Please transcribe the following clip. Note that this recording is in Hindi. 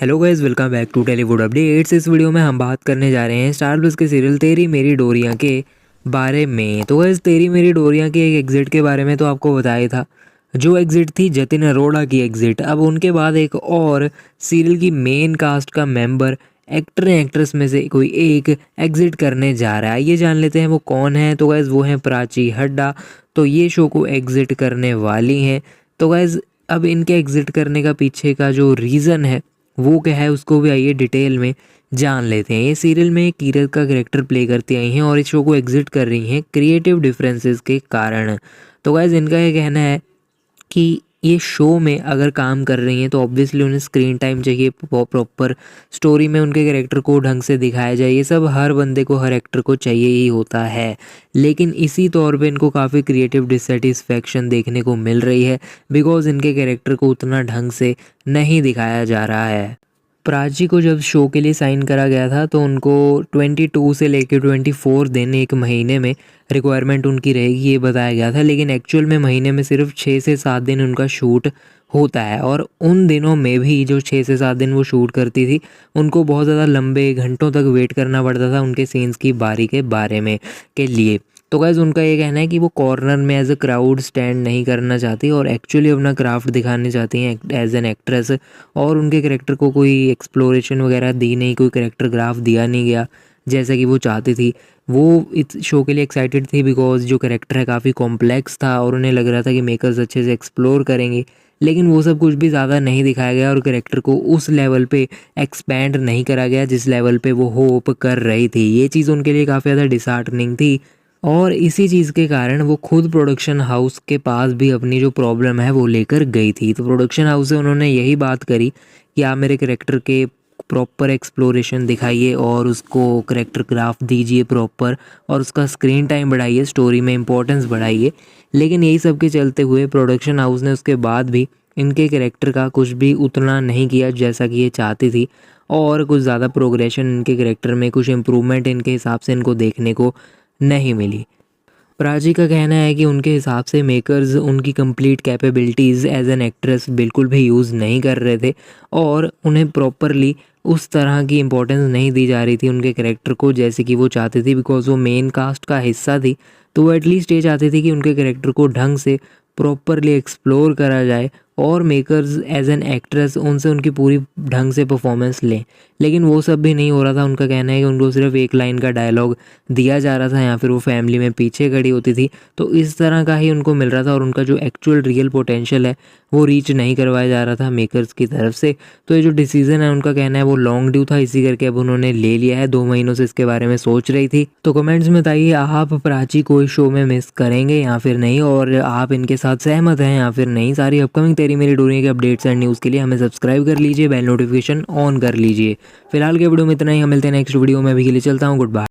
Hello guys, welcome back to Tollywood updates. इस वीडियो में हम बात करने जा रहे हैं स्टार प्लस के सीरियल तेरी मेरी डोरियां के बारे में। तो गाइस, तेरी मेरी डोरियां के एक एग्जिट के बारे में तो आपको बताया था। जो एग्जिट थी जतिन अरोड़ा की एग्जिट। अब उनके बाद एक और सीरियल की मेन कास्ट का मेंबर एक्टर एक्ट्रेस में से कोई एक एग्जिट करने जा रहा है। ये जान लेते हैं वो कौन है। तो गाइस, वो हैं प्राची हड्डा। तो ये शो को एग्जिट करने वाली हैं। तो गाइस, अब इनके एग्जिट करने का पीछे का जो रीज़न है वो क्या है, उसको भी आइए डिटेल में जान लेते हैं। ये सीरियल में कीरत का कैरेक्टर प्ले करती आई हैं और इस शो को एग्जिट कर रही हैं क्रिएटिव डिफरेंसेस के कारण। तो गाइस, इनका ये कहना है कि ये शो में अगर काम कर रही हैं तो ऑब्वियसली उन्हें स्क्रीन टाइम चाहिए, प्रॉपर स्टोरी में उनके कैरेक्टर को ढंग से दिखाया जाए। ये सब हर बंदे को, हर एक्टर को चाहिए ही होता है। लेकिन इसी तौर पे इनको काफ़ी क्रिएटिव डिससेटिस्फैक्शन देखने को मिल रही है, बिकॉज इनके कैरेक्टर को उतना ढंग से नहीं दिखाया जा रहा है। प्राची को जब शो के लिए साइन करा गया था तो उनको 22 से लेकर 24 दिन, एक महीने में रिक्वायरमेंट उनकी रहेगी, ये बताया गया था। लेकिन एक्चुअल में महीने में सिर्फ 6 से 7 दिन उनका शूट होता है। और उन दिनों में भी जो 6 से 7 दिन वो शूट करती थी, उनको बहुत ज़्यादा लंबे घंटों तक वेट करना पड़ता था उनके सीन्स की बारी के बारे में के लिए। तो गाइस, उनका ये कहना है कि वो कॉर्नर में एज अ क्राउड स्टैंड नहीं करना चाहती और एक्चुअली अपना क्राफ्ट दिखाने चाहती हैं एज एन एक्ट्रेस। और उनके कैरेक्टर को कोई एक्सप्लोरेशन वगैरह दी नहीं, कोई कैरेक्टर ग्राफ दिया नहीं गया जैसा कि वो चाहती थी। वो इस शो के लिए एक्साइटेड थी बिकॉज जो कैरेक्टर है काफ़ी कॉम्प्लेक्स था और उन्हें लग रहा था कि मेकर्स अच्छे से एक्सप्लोर करेंगे। लेकिन वो सब कुछ भी ज़्यादा नहीं दिखाया गया और कैरेक्टर को उस लेवल पे एक्सपैंड नहीं करा गया जिस लेवल पे वो होप कर रही थी। ये चीज़ उनके लिए काफ़ी ज़्यादा डिसहार्टनिंग थी। और इसी चीज़ के कारण वो खुद प्रोडक्शन हाउस के पास भी अपनी जो प्रॉब्लम है वो लेकर गई थी। तो प्रोडक्शन हाउस से उन्होंने यही बात करी कि आप मेरे कैरेक्टर के प्रॉपर एक्सप्लोरेशन दिखाइए और उसको कैरेक्टर ग्राफ दीजिए प्रॉपर, और उसका स्क्रीन टाइम बढ़ाइए, स्टोरी में इंपॉर्टेंस बढ़ाइए। लेकिन यही सब के चलते हुए प्रोडक्शन हाउस ने उसके बाद भी इनके कैरेक्टर का कुछ भी उतना नहीं किया जैसा कि ये चाहती थी, और कुछ ज़्यादा प्रोग्रेशन इनके कैरेक्टर में, कुछ इम्प्रूवमेंट इनके हिसाब से इनको देखने को नहीं मिली। प्राची का कहना है कि उनके हिसाब से मेकर्स उनकी complete capabilities as an actress बिल्कुल भी यूज़ नहीं कर रहे थे और उन्हें प्रॉपरली उस तरह की इम्पोर्टेंस नहीं दी जा रही थी उनके कैरेक्टर को जैसे कि वो चाहती थी। बिकॉज वो मेन कास्ट का हिस्सा थी तो वो एटलीस्ट ये चाहती थी कि उनके कैरेक्टर को ढंग से प्रॉपरली एक्सप्लोर करा जाए और मेकर्स एज एन एक्ट्रेस उनसे उनकी पूरी ढंग से परफॉर्मेंस लें। लेकिन वो सब भी नहीं हो रहा था। उनका कहना है कि उनको सिर्फ एक लाइन का डायलॉग दिया जा रहा था या फिर वो फैमिली में पीछे खड़ी होती थी, तो इस तरह का ही उनको मिल रहा था और उनका जो एक्चुअल रियल पोटेंशियल है वो रीच नहीं करवाया जा रहा था मेकर्स की तरफ से। तो ये जो डिसीजन है उनका कहना है वो लॉन्ग ड्यू था, इसी करके अब उन्होंने ले लिया है। 2 महीनों से इसके बारे में सोच रही थी। तो कमेंट्स में बताइए, आप प्राची को इस शो में मिस करेंगे या फिर नहीं, और आप इनके साथ सहमत हैं या फिर नहीं। सारी अपकमिंग तेरी मेरी डोरियां के अपडेट्स एंड न्यूज़ के लिए हमें सब्सक्राइब कर लीजिए, बेल नोटिफिकेशन ऑन कर लीजिए। फिलहाल के वीडियो में इतना ही, हम मिलते हैं नेक्स्ट वीडियो में। अभी के लिए चलता हूँ, गुड बाय।